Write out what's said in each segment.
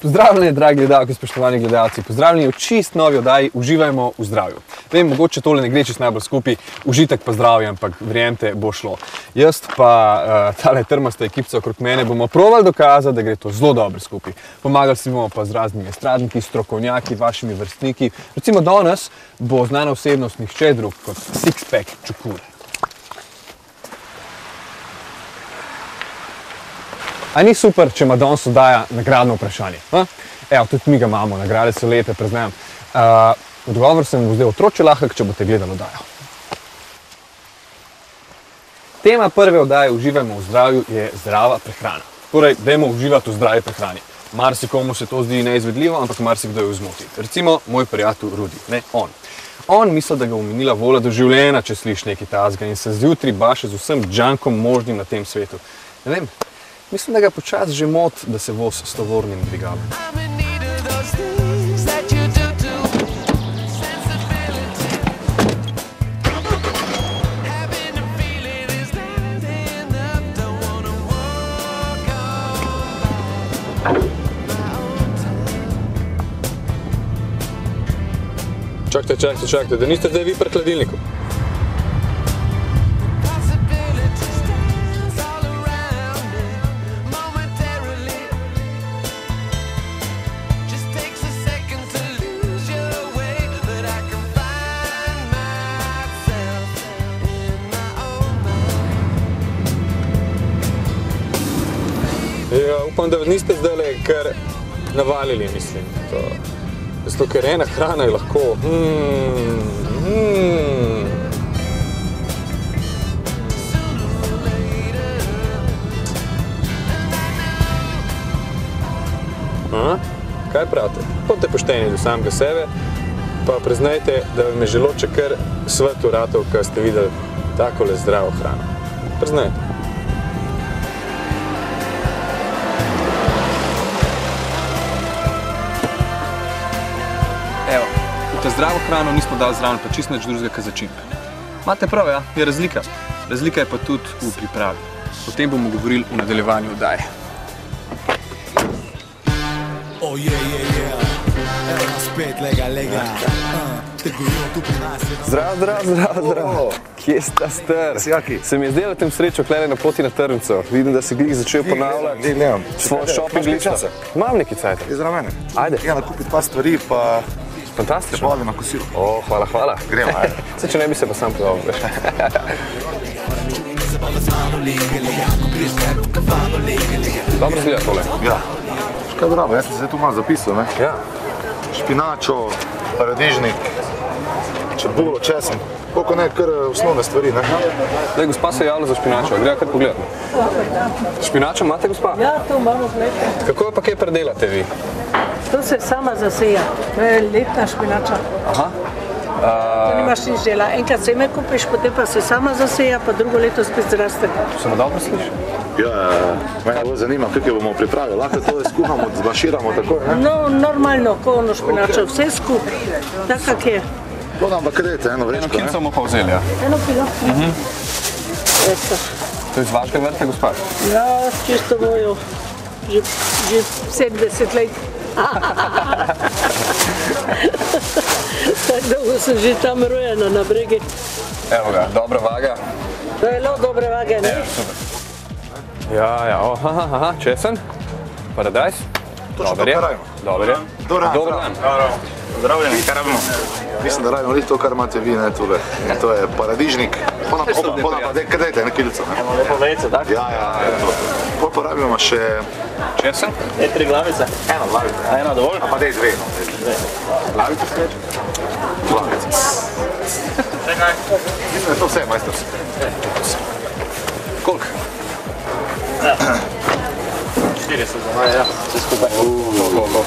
Pozdravljeni, dragi gledalci, spoštovani gledalci, pozdravljeni v čist novi oddaji Uživajmo v zdravju. Vem, mogoče tole ne gre čist najbolj skupaj, užitek pa zdravje, ampak verjemite, bo šlo. Jaz pa tale trmasta ekipca okrog mene bomo provali dokazati, da gre to zelo dobro skupaj. Pomagali si bomo pa z raznimi estradniki, strokovnjaki, vašimi vrstniki. Recimo danes bo znana osebnost nihče drug kot Sixpack Čukur. A ni super, če ima danes oddaja nagradno vprašanje? Evo, tudi mi ga imamo, nagrade so lepe, priznam. Odgovor se mi bo zdaj otroče lahek, če boste gledali oddajo. Tema prve oddaje Uživajmo v zdravju je zdrava prehrana. Torej, dajmo uživati v zdravi prehrani. Marsikomu se to zdi neizvedljivo, ampak marsikdo je v zmoti. Recimo, moj prijatelj Rudi, ne on. On misli, da ga bo minila vola do življenja, če sliši nekaj takega in se zjutraj baše z vsem džankom možnim na tem svetu. Ne vem, mislim, da ga počas že mot, da se voz s tovornim dvigalom. Čakajte, da niste zdaj vi pri hladilniku. Ja, upam, da niste zdaj kar navalili, mislim. Zato, ker ena hrana je lahko... Kaj pravite? Bodite pošteni do samega sebe, pa priznajte, da vam je želoček kar svet uratov, ko ste videli takole zdravo hrano. Priznajte. Evo, v te zdravo hrano nismo dali zraven pa čist nič drugega kot začimbe. Imate prav, ja, je razlika. Razlika je pa tudi v pripravi. O tem bomo govorili v nadaljevanju oddaje. Zdravo. Kje sta star? Se mi je zdelo tem srečo klene na poti na Trnco. Vidim, da si glih začel ponavljati svojo shopping listo. Imam nekaj cajta. Je zraven mene. Ajde. Ja, nakupiti par stvari, pa... Fantastično. Te povabim na kosilo. O, hvala. Gremo, ajde. Se, če ne bi se pa sam pozval, veš. Dobro zgleda tole. Ja. Škaj bravo, jaz sem se tu malo zapisal, ne? Ja. Špinačo, paradižnik, čebulo, česen. Koliko ne, kar osnovne stvari, ne? Zdaj, gospa se je javila za špinačo, gre kar pogledati. Špinačo imate, gospa? Ja, to imamo gledati. Kako jo pa kaj predelate vi? To se sama zaseja. To je letna špinača. Aha. To nimaš nič dela. Enkrat seme kupiš, potem pa se sama zaseja, pa drugo leto spet zraste. Se mu dobro sliši? Ja, mene bolj zanima, kako jo bomo pripravili. Lahko to skuhamo, zbaširamo tako, ne? No, normalno, ko ono špinačo, vse skupaj, tak kak je. To nam pa kredete, eno vrečko, ne? Eno kilco bomo pa vzeli, ja. Eno kilo. To je iz vašega vrta, gospa? Ja, čisto mojo. Že 70 let. Tako dolgo sem že tam rojena na bregi. Evo ga, dobra vaga. To je zelo dobre vage, ne? Super. Ja, aha, česen, paradajz. Točno to, kar rabimo. Dober je. Dobar dan. Zdravljeni, kaj rabimo? Mislim, da rabimo lih to, kar imate vi, ne, tule. To je paradižnik. Pona pa, dajte, ne kilico, ne? Eno lepo vejico, tak? Ja, to. Pa rabimo še... Česen? 3 glavice. Eno glavico. A eno dovolj? A pa dej 2. Glavice sveč? Glavice. Še kaj? Mislim, da je to vse, majster. Koliko? 40 za maj, ja. Vse skupaj.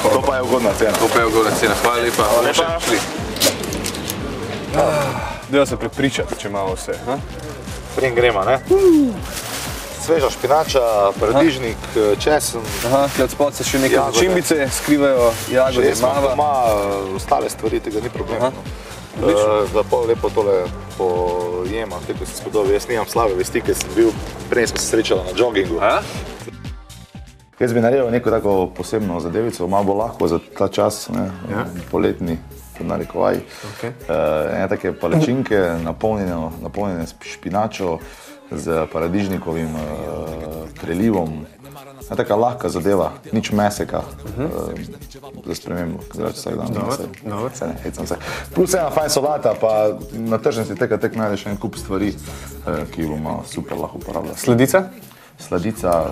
To pa je ugodna cena. Hvala lepa. Hvala lepa. Dajmo se prepričati, če imamo vse. Prim gremo, ne? Sveža špinača, paradižnik, česen. Aha, tle od spod se še neke začimbice skrivajo, jagode, mava. Doma ostale stvari, tega ni problema. Odlično. Da pol lepo tole pojema, tako se spodobi. Jaz nimam slabe vesti, ker sem bil, prej smo se srečali na joggingu. A? Jaz bi naredil neko tako posebno zadevico, malo bo lahko za ta čas, ne, poletni, pod narekovaj. Ene take palečinke, napolnjene s špinačo, z paradižnikovim prelivom. Taka lahka zadeva, nič meseka, za spremembo, kaj vsak dan. Dobro. Hecam se. Plus ena fajn solata, pa na tržnici tek najdeš en kup stvari, ki jih bomo super lahko uporabljali. Sladica,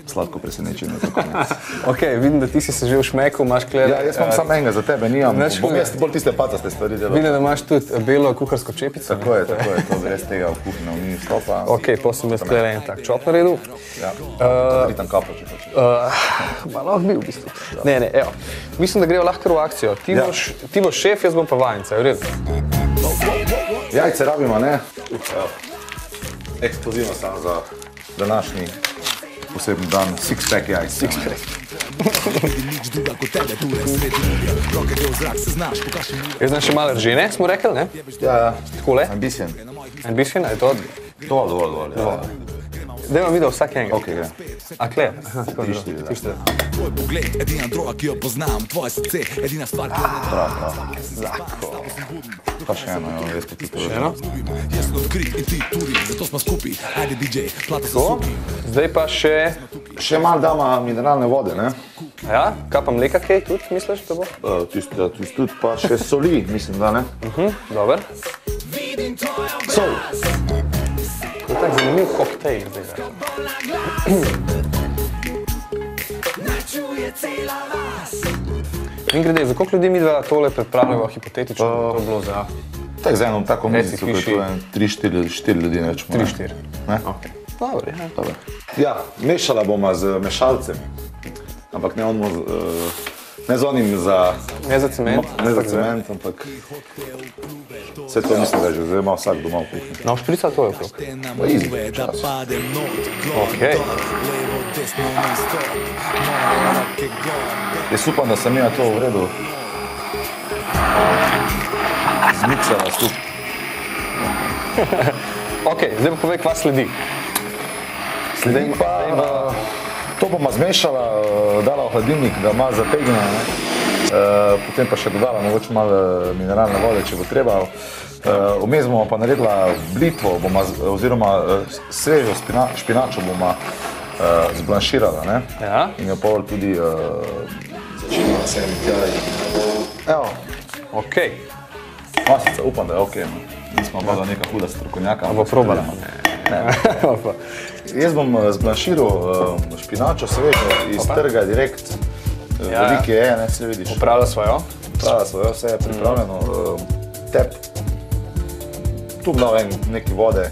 sladko presenečenje za konec. Ok, vidim, da ti si se že v šmeku, imaš kler... Ja, jaz imam samo enega za tebe, nijam. Bom jaz bolj tiste pataste stvari delal. Vidim, da imaš tudi belo kuharsko čepico. Tako je, to brez tega v kuhinjo ni stopa. Ok, potem sem jaz kler en tak čop naredil. Ja, ritam kapo, če hočeš. Malo bi v bistvu. Ne, evo. Mislim, da grejo lahko v akcijo. Ti boš šef, jaz bom pa vajenca, je v redu? Jajce rabimo, ne? Ekskluzivno sam za današnji posebni dan, six-pack jajc. Jaz znam še malo ržene, smo rekli, ne? Ja. Takole? Ambition. Ambition, je to? Dovolj. Dajmo videl vsak enega. Ok, gre. A kler? Ti štiri. Tvoj pogled, edina droga, ki jo poznam, tvoje srce, edina stvar, ki jo ne Prav. Zako. Pa še eno, jaz pa tudi to. Še eno? Jaz sem odkrit in ti tudi, zato smo skupaj, ajde DJ, plata se suki. Zdaj pa še... Še malo dama mineralne vode, ne? Ja, kaj pa mleka kaj tudi, misliš, da bo? Tisto tudi, pa še soli, mislim, da ne? Dober. Sol. To je tak zanimiv koktejl zdaj. In grede, za koliko ljudi mi dva tole pripravljamo hipotetično, to je bilo za... Tak za eno tako mizico, kot je 3-4 ljudi, ne rečemo. 3-4. Ok. Dobre, ja. Dobre. Ja, mešala bomo z mešalcem, ampak ne z onim za... Ne za cement. Ne za cement, ampak... Vse to mislim, da je že zdaj ima vsak doma v kuhinji. No, šprica to je okrog. Pa easy, čas. Ok. Jaz upam, da sem to v redu zmiksala stup. Ok, zdaj pa povej, kva sledi. Sledi pa... To bomo zmešala, dala v hladilnik, da malo zategne, potem pa še dodala mogoče malo mineralne vode, če bo treba. Vmes bomo pa naredila blitvo, oziroma svežo špinačo bomo zblanširala, ne? Ja. In jo pol tudi začinila sem tjaj. Evo. Ok. Masica, upam, da je ok. Nismo pa da neka huda strokovnjaka. Bo probala. Jaz bom zblanširal špinačo svežo iz trga direkt. Velike je, ne, vse vidiš. Upravlja svojo? Upravlja svojo, vse je pripravljeno. Tep. Tu bom dal nekaj vode,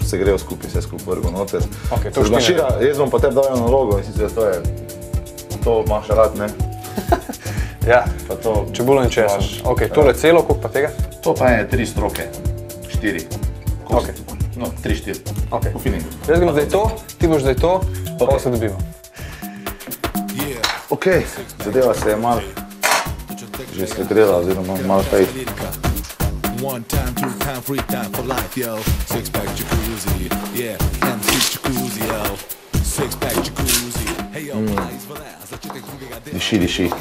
se grejo skupaj, vse skupaj vrgo noter. Zblanšira, jaz bom pa tep dal eno nalogo in sicer to imaš rad, ne? Ja, čebulo in česen. Ok, tole celo, koliko pa tega? To pa je 3 stroke, 4. Ok. No, 3-4. Ok. Po filingu. Jaz grem zdaj to, ti boš zdaj to, pa se dobimo. Ok, zadeva se je malo že skregrela, oziroma malo fej. One time, two time, free time for life, yo. Six pack jacuzzi, yeah, MC jacuzzi, yo. Six pack jacuzzi, hey yo, eyes for that. Začetek drugega dela. Diši.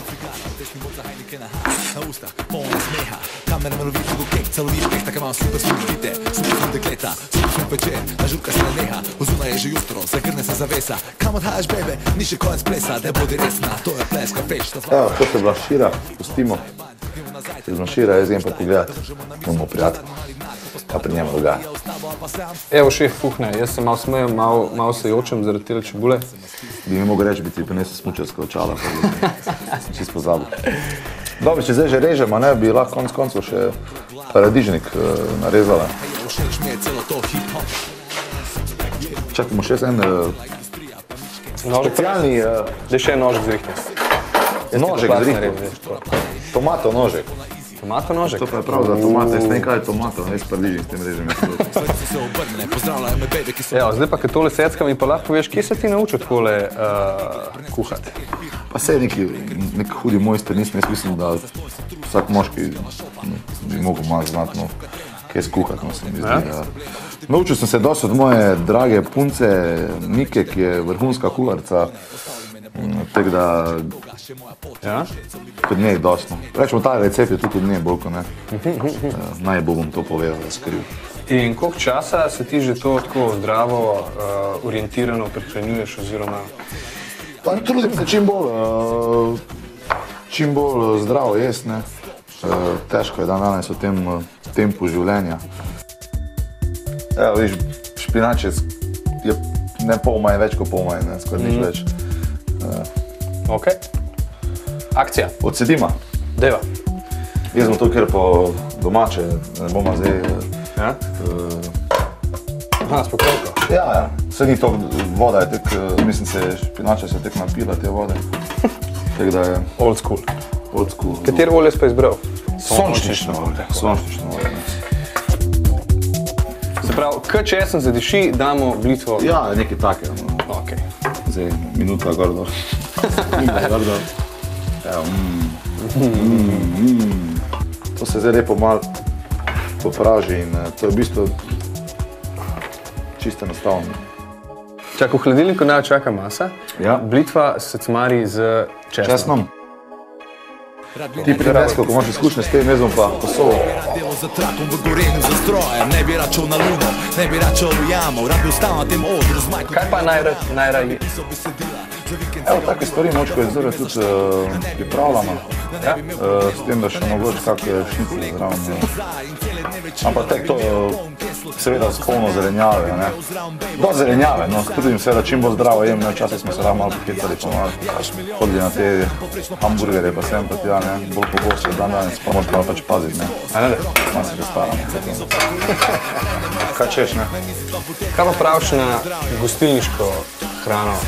Na usta, polna smeha. Kameraman vidi v kek, celoviš kek, tako malo super služite. Super sem dekleta, super sem večer, na žurka se ne neha. Ozuna je že jutro, zagrne se zavesa. Kam odhajaš, bebe, ni še konec plesa, da bodi resna, to je pleska feš. Evo, to se blanšira, pustimo. Se blanšira, jaz grem pa pogledat, bomo prijatelj, kaj pri njemu dogaja. Evo šef kuhne, jaz se malo smejem, malo se jočem zaradi tele čebule. Bi mi mogel reči, bi ti prinesel smučarska očala, sem čisto pozabil. Dobro, če zdaj že režemo, ne, bi lahko konec koncev še paradižnik narezala. Čakamo še en specialni... Daj še nožek zrihte. Nožek zrihte. Tomato nožek. Tomato nožek? To pa je prav za tomato, jaz nekaj je tomato, jaz paradižnik s tem režem. Evo, zdaj pa, kad tole seckam in pa lahko poveš, kje se ti naučil takole kuhati? Pa se je nek hudi mojster, nisem, jaz mislim, da vsak moški bi mogel malo znati, no, kaj skuhati, no, se mi zdi, Naučil sem se dosti od moje drage punce Nike, ki je vrhunska kuharca. Tako da, kod nje je dosti. Rečemo, ta recept je tudi kod nje bolj, ko ne. Najbolj bom to povedal, da skriv. In koliko časa se ti že to tako zdravo, orientirano prehranjuješ oziroma? Pa trudim se čim bolj zdravo jesti, ne. Težko je danes v tem tempu življenja. Evo, viš, špinačec je ne pol manj, več kot pol manj, ne, skoraj nič več. Ok. Akcija. Odsedima. Deva. Jezmo to kjer po domače, ne bomo zdaj... Ja? Aha, s pokrovko. Ja, vse ni toliko voda, je tek, mislim se, špinača se tek napila te vode. Tako da je... Old school. Old school. Katero olje si pa izbral? Sončnično olje. Sončnično olje. Se pravi, česen zadiši, damo blitvo. Ja, nekaj take. Ok. Zdaj, minuta gordo. Gordo. Evo, To se zdaj lepo malo popraži in to je v bistvu čisto enostavno. Čak, v hladilniku naj čaka masa. Ja. Blitva se cmari z česnom. Česnom. Ti prinesko, ko imaš izkušnje s tem, jaz bom pa posol. Delo za trakom v Gorenju za strojem, ne bi račal na luno, ne bi račal v jamo, rad bi ostal na tem odru z majko. Kaj pa najraje? Evo, take stvari močko je zdaj tudi pripravljamo. Ja? S tem, da še mogoče kakve šnice zraven. Ampak tek to seveda s polno zelenjave, ne. Do zelenjave, no, trudim se, da čim bolj zdravo jem, ne, včasih smo se rado malo pohecali, pa malo hodili na te hamburgerje, pa sem pa tja, ne, bolj pogosto dan danes, pa moraš malo pač paziti, ne. A ne? Malo se že staramo. Kaj češ, ne? Kaj pa praviš na gostilniško hrano?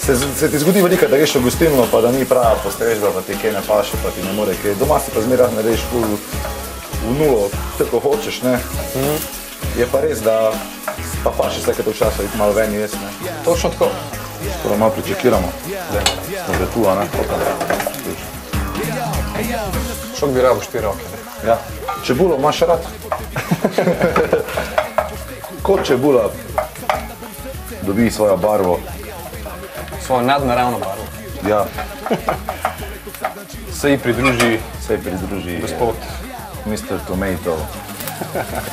Se ti zgodi veliko, da greš v gostilno, pa da ni prava postrežba, pa ti kaj ne paše, pa ti ne more kaj. Doma si pa zmeraj narediš v nulo, tako hočeš, ne. Je pa res, da pa paše vsake to časa iti malo ven jesti, ne. Točno tako. Skoro malo pričekiramo. Smo že tu, a ne? Šok bi rabo 4 roke, ne? Ja. Čebulo imaš rad? Kot čebula dobi svojo barvo. Svojo nadnaravno barvo. Ja. Se ji pridruži gospod Mr. Tomato.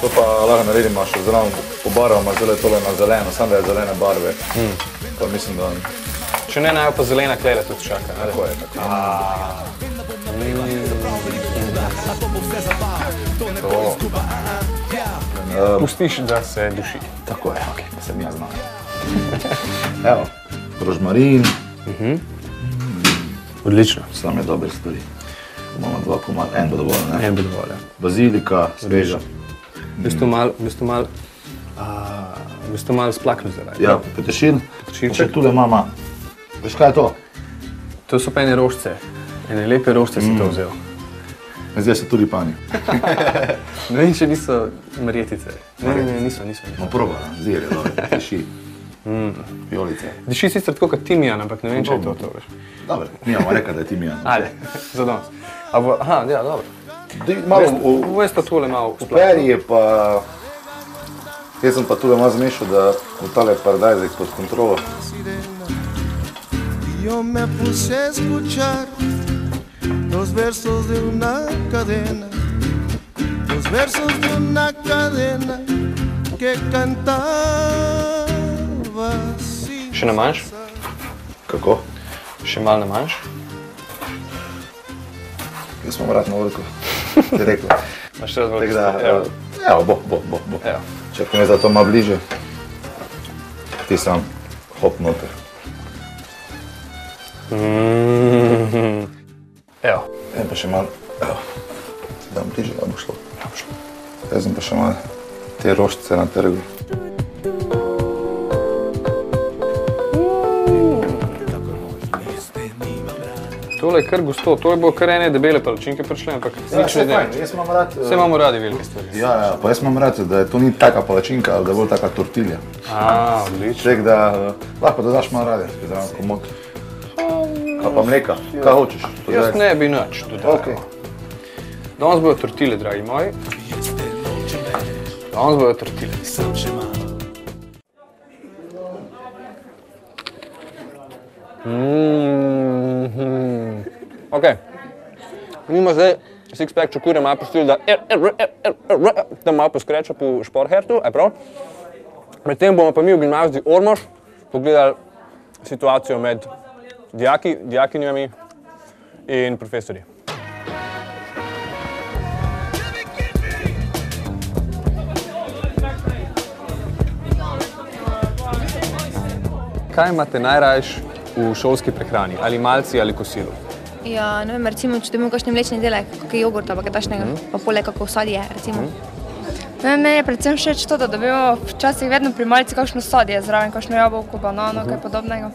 To pa lahko naredimo še zraven, pobarvamo zdaj tole na zeleno, samo da je zelene barve. Pa mislim, da... Če ne, naj pa zelena kleda tudi čaka. Tako je, tako je. Pustiš, da se duši. Tako je, pa sem jaz znam. Evo, rožmarin. Odlično. Same dobre stvari. Imamo 2 komada, en bo dovolj, ne? En bo dovolj, ja. Bazilika, sveža. V bistvu malo splaknil zdaj. Ja, peteršilj. Peteršilček. Še tule mama. Veš kaj je to? To so pa ene rožce. Ene lepe rožce si to vzel. Zdaj so tulipani. Ne vem, če niso marjetice. Ne, niso. No proba, zdaj je dobro, diši. Vijolice. Diši sicer tako kot timijan, ampak ne vem, če je to, veš. Dobre, nijamo reka, da je timijan. Ajde, za danes. Aha, ja, dobro. Veš pa tole malo V peri je pa... Jaz sem pa tule malo zmešal, da bo tale paradajzek pod kontrolo. Yo me puse a escuchar los versos de una cadena que cantaba así. Še namanjš? Kako? Še malo namanjš? Jaz smo vrat na veliko, ti rekel. Imaš še razveliko? Evo, bo. Evo. Čakaj me za to malo bliže. Ti sam, hop noter. Evo. Pa še malo, evo. Dam bliže, da bo šlo. Jaz sem pa še malo te rožce na trgu. Tole je kar gusto, to je bilo kar ene debele palačinke prišle, ampak nič ne znam. Jaz imam rad... Vse imamo radi velike stvari. Ja, pa jaz imam rad, da to ni taka palačinka, ali da je bolj taka tortilja. Odlično. Tako da lahko dodaš malo rade, zraven komot. Kaj pa mleka? Kaj hočeš? Jaz ne bi nič dodal. Danes bojo tortile, dragi moji. Danes bojo tortile. Sam še malo. Ok. Mi imamo zdaj six-pack čokure malo postili, da malo poskreča po šporhertu, je prav? Medtem bomo pa mi v gimnaziji Ormož pogledali situacijo med dijakinjami in profesorji. Kaj imate najrajš v šolski prehrani? Ali malci ali kosilu? Ja, ne vem, recimo, če dobimo kakšne mlečne izdelek, kakšen jogurt ali kaj takšnega, pa poleg kako sadje, recimo. Meni je predvsem všeč to, da dobimo včasih vedno pri malici kakšno sadje zraven, kakšno jabolko, banano, kaj podobnega.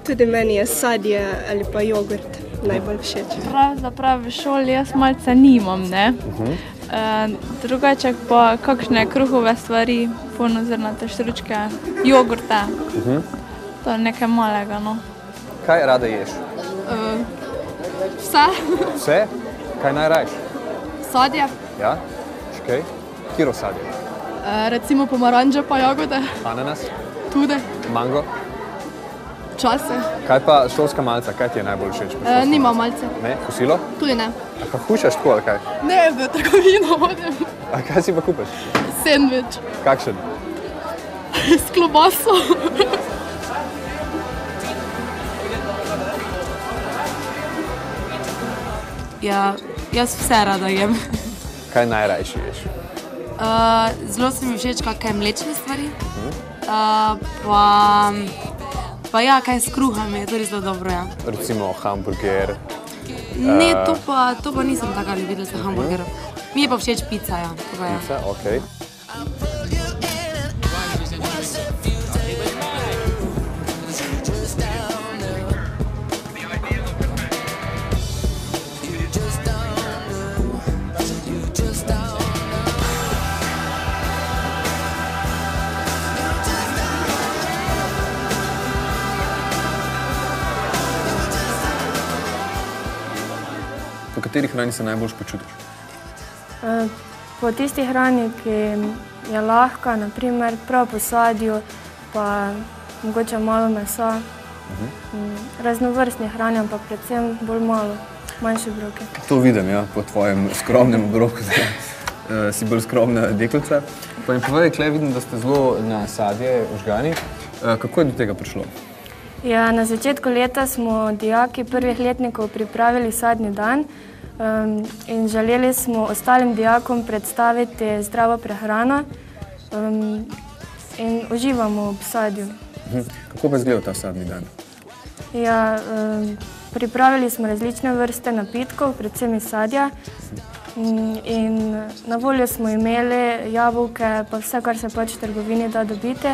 Tudi meni je sadje ali pa jogurt najbolj všeč. Pravzaprav v šoli jaz malce nimam, ne? Drugače pa kakšne kruhove stvari, polnozrnate štručke, jogurte. To je nekaj malega, no. Kaj rada ješ? Vse. Vse? Kaj najrajš? Sadje. Ja? Škaj? Kiro sadje? Recimo pomaranče pa jagode. Ananas? Tudi. Mango? Čase. Kaj pa šolska malca? Kaj ti je najbolj všeč? Nima malce. Ne? Kosilo? Tudi ne. A pa kušaš tako ali kaj? Ne, v trgovino hodim. A kaj si pa kupaš? Sendvič. Kakšen? S klobaso. Ja, jaz vse rada jem. Kaj najrajši ješ? Zelo se mi všeč kakšne mlečne stvari. Pa ja, kaj s kruhami, je to res zelo dobro, ja. Recimo hamburger. Ne, to pa nisem taka ljubiteljica hamburgerov. Mi je pa všeč pica, ja. Pica, okej. Po kateri hrani se najbolj počutiš? Po tisti hrani, ki je lahka, naprimer prav po sadju, pa mogoče malo mesa. Raznovrstni hrani, ampak predvsem bolj malo, manjše obroke. To vidim, ja, po tvojem skromnem obroku, da si bolj skromna deklica. Pa mi povej, Klej, vidim, da ste zelo na sadje užgani. Kako je do tega prišlo? Ja, na začetku leta smo dijaki prvih letnikov pripravili sadni dan in želeli smo ostalim dijakom predstaviti zdravo prehrano in uživamo ob sadju. Kako pa izgleda ta sadni dan? Ja, pripravili smo različne vrste napitkov, predvsem iz sadja. In na voljo smo imeli jabolke, pa vse, kar se pač v trgovini da dobiti.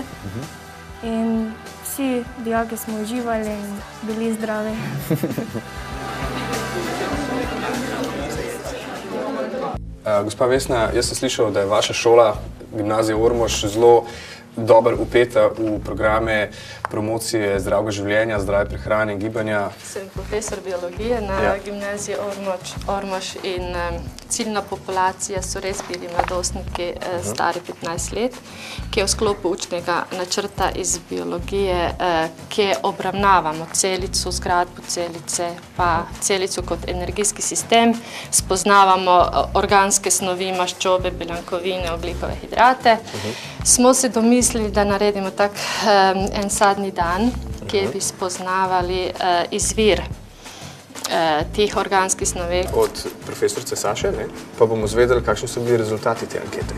In vsi dijaki smo uživali in bili zdravi. Gospa Vesna, jaz sem slišal, da je vaša šola, gimnazija Ormož, zelo dobro vpeta v programe promocije zdravega življenja, zdrave prehrane in gibanja. Sem profesor biologije na gimnaziji Ormož in ciljna populacija so res bili mladostniki stari 15 let, ki v sklopu učnega načrta iz biologije, ki obravnavamo celico, zgradbo celice, pa celico kot energijski sistem, spoznavamo organske snovi, maščobe, beljankovine, ogljikove hidrate. Smo se domislili, da naredimo tak en sadni dan, kjer bi spoznavali izvir teh organskih snovi. Od profesorice Saše, pa bomo zvedeli, kakšni so bili rezultati te ankete.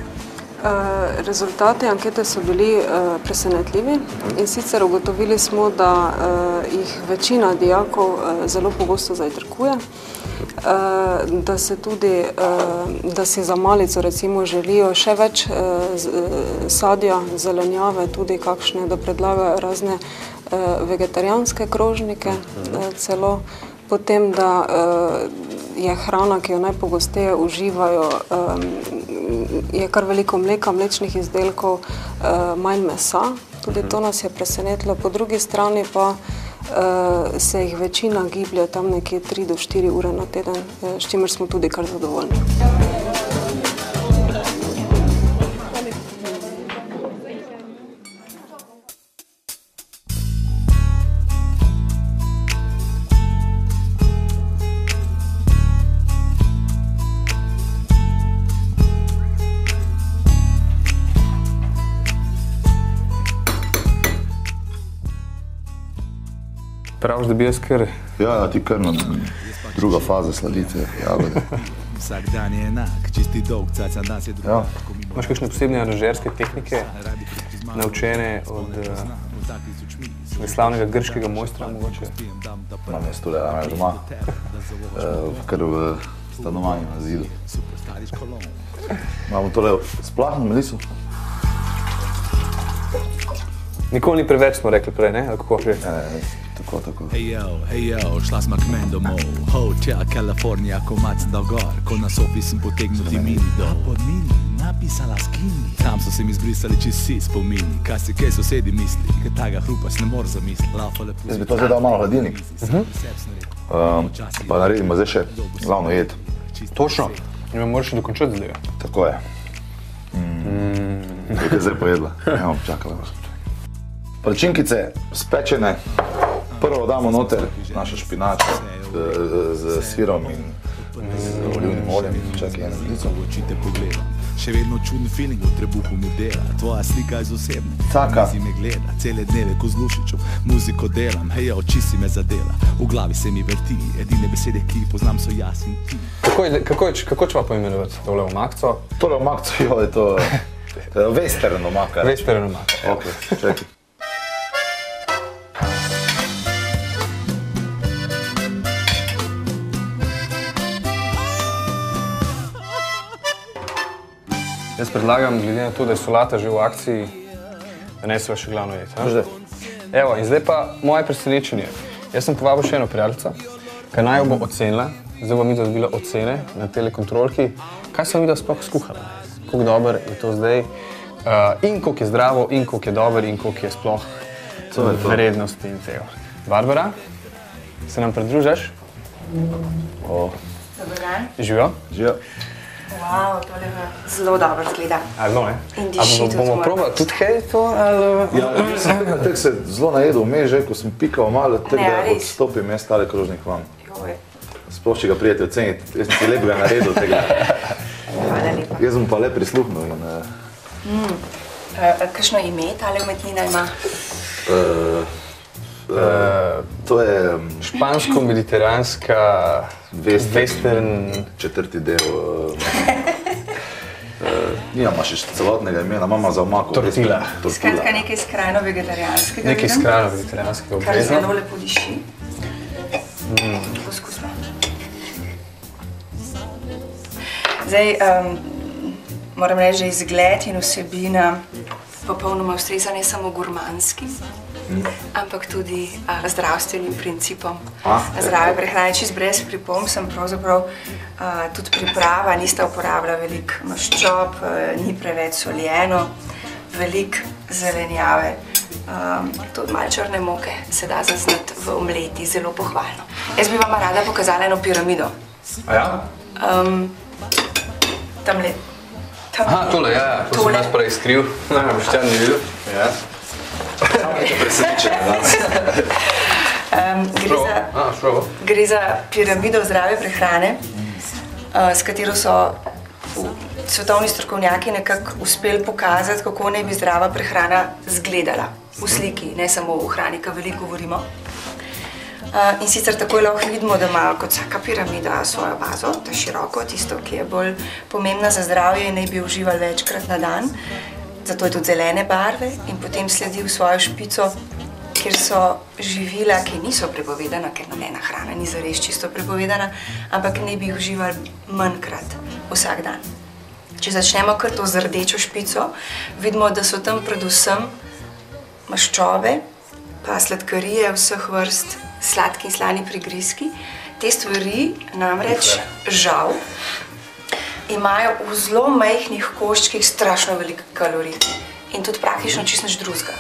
Rezultati ankete so bili presenetljivi in sicer ugotovili smo, da jih večina dijakov zelo pogosto zajtrkuje, da si za malico recimo želijo še več sadja, zelenjave, tudi kakšne, da predlagajo razne vegetarijanske krožnike celo, potem, da je hrana, ki jo najpogosteje uživajo, je kar veliko mleka, mlečnih izdelkov, manj mesa. Tudi to nas je presenetilo. Po drugi strani pa se jih večina giblje tam nekje 3 do 4 ure na teden, s čimer smo tudi kar zadovoljni. praviš, da bi jaz kar... Ja, ti kar na druga faza sladitve, jagode. Vsak dan je enak, čisti dolg, caca dan se druga. Imaš kakšne posebne aranžerske tehnike, naučene od slavnega grškega mojstra mogoče? Imam jaz tole aranžma, kar v stanovanju na zidu. Imamo tole splahno meliso. Nikoli ni preveč, smo rekli prej, ne? Ali kako že? Tako. Hey yo, šla sma k men domov, Hotel California, ko mac dal gor, ko na sofi sem potegnil ti mini dol. Pod mini napisala skini, tam so se mi zbrisali čisi spomini, kaj sosedi misli, kaj taga hrupa se ne mor zamisli. Jaz bi to zdaj dal malo hladilnik, pa naredimo zdaj še glavno jed. Točno? In me moraš še dokončati zdaj. Tako je. Kaj je zdaj pojedla? Evo, čakala. Palčinkice spečene. Prvo damo noter našo špinačo z sirom in z olivnim oljem. Čakaj, eno žlico. Še vedno čuden feeling v trebuhu mi dela, tvoja slika je z osebne. Taka. Si me gleda, cele dneve ko z Lušičem muziko delam, hej, oči si me zadela, v glavi se mi vrti, edine besede, ki poznam so jaz in ti. Kako ćemo poimenovati tole omakco? Tole omakco, jo, je to western omaka. Western omaka. Ok, čekaj. Jaz predlagam, glede na to, da je solata že v akciji, da neseva še glavno jed. Evo, in zdaj pa moje presenečenje. Jaz sem povabil še eno prijateljico, ki naj jo bo ocenila, zdaj bom videla dobila ocene na telekontrolki, kaj sem videla sploh skuhala, koliko dober je to zdaj, in koliko je zdravo, in koliko je dober, in koliko je sploh vrednosti in tega. Barbara, se nam pridružaš? Dobar dan. Živijo? Živijo. Wow, tole zelo dobro zgleda. Zelo, ne? In diši tudi bomo probali tudi kaj to, ali... Ja, jaz sem tako se zelo najedel vmes že, ko sem pikal malo, tako da odstopim jaz tale krožnik vam. Sploh, če ga prijete oceniti, jaz sem ti lepega naredil tega. Hvala lepa. Jaz bom pa le prisluhnil in... Kakšno ime tale umetnina ima? To je... Špansko-mediteranska... Western... Četrti del... Nima še celotnega imena, mama za omako. Tortilla. Skratka, nekaj skrajno vegetarijanskega. Nekaj skrajno vegetarijanskega obvezno. Kar zelo lepo diši. Poskusno. Zdaj, moram reči, že izgled in vsebina popolnoma ustreza ne samo gurmanskim, ampak tudi zdravstvenim principom. Zdrave prehrane, čist brez pripomb sem pravzaprav tudi priprava, nista uporabila veliko maščob, ni preveč soljeno, veliko zelenjave, tudi malo črne moke se da zaznati v omleti, zelo pohvalno. Jaz bi vam rada pokazala eno piramido. A ja? Tamle. Aha, tole, ja, to sem jaz prej skril, Boštjan ni videl. Ja. Gre za piramido zdrave prehrane, s katero so svetovni strokovnjaki nekako uspeli pokazati, kako naj bi zdrava prehrana izgledala v sliki, ne samo v hrani, ki veliko govorimo. In sicer takoj lahko vidimo, da ima kot vsaka piramida svojo bazo, ta široko, tisto, ki je bolj pomembna za zdravje in naj bi uživali večkrat na dan. Zato je tudi zelene barve in potem sledi v svojo špico, kjer so živila, ki niso prepovedana, ker nobena hrana ni zares čisto prepovedana, ampak naj bi jih uživali manjkrat vsak dan. Če začnemo kar to z rdečo špico, vidimo, da so tam predvsem maščobe, pa sladkarije vseh vrst, sladki in slani prigrizki. Te stvari namreč žal imajo v zelo majhnih koščkih strašno veliko kalorij in tudi praktično čisto nič drugega.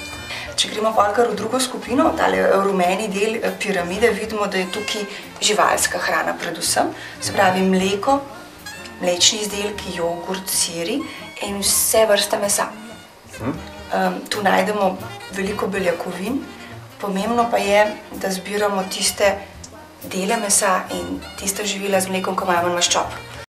Če gremo pa kar v drugo skupino, tale rumeni del piramide, vidimo, da je tukaj živalska hrana predvsem, se pravi mleko, mlečni izdelki, jogurt, siri in vse vrste mesa. Tu najdemo veliko beljakovin. Pomembno pa je, da zbiramo tiste dele mesa in tiste živila z mlekom, ko imajo manj maščob.